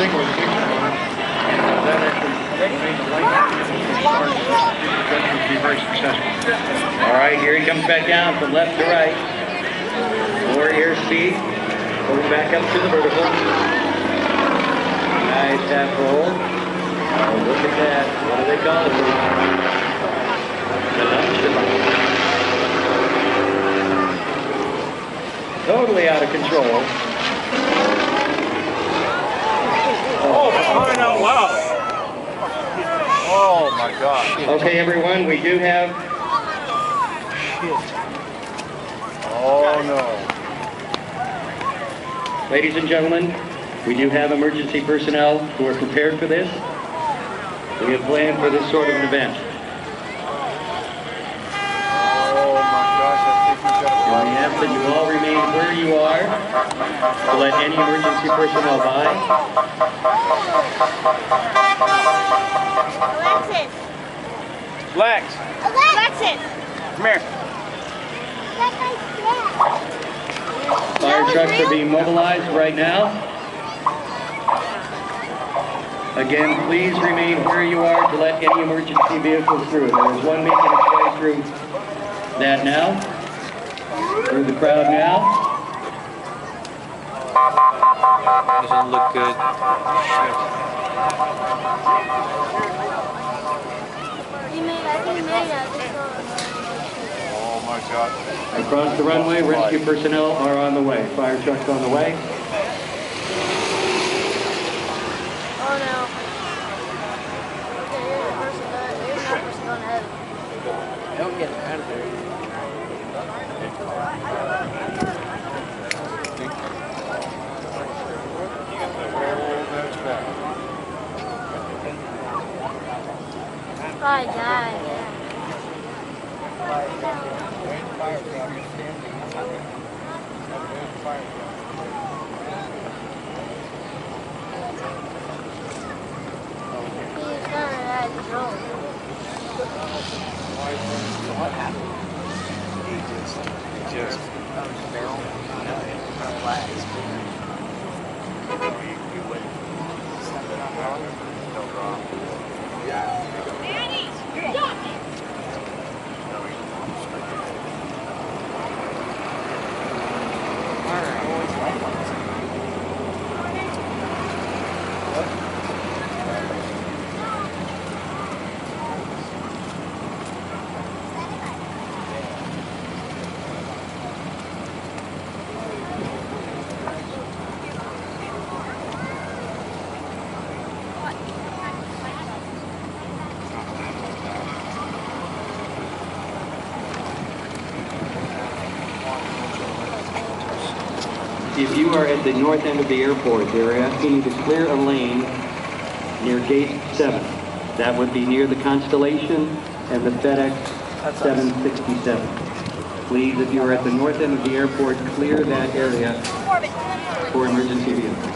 signal is good. That actually made the light be very successful. All right, here he comes back down from left to right. More airspeed. Going back up to the vertical. Nice half roll. Oh, look at that. What do they call it? Totally out of control. Oh, flying out loud. Oh my God. Okay, everyone, we do have. Oh no. Ladies and gentlemen, we do have emergency personnel who are prepared for this. We have planned for this sort of an event. Oh my gosh, I think we've got a And we ask that you all remain where you are to let any emergency personnel by. Lex, Alexis! come here. That guy's dead. Fire trucks are being mobilized right now. Again, please remain where you are to let any emergency vehicles through. There is one making its way through that now. Through the crowd now. Doesn't look good. Oh my God. Across the runway, rescue personnel are on the way. Fire trucks on the way. Oh no. Okay, here's the person going ahead. Don't get out of there. Probably died, yeah. He's kind of out of control. What happened? He just fell on a flags. You wouldn't step it up. No problem. Yeah. If you are at the north end of the airport, they're asking you to clear a lane near gate 7. That would be near the Constellation and the FedEx 767. Please, if you are at the north end of the airport, clear that area for emergency vehicles.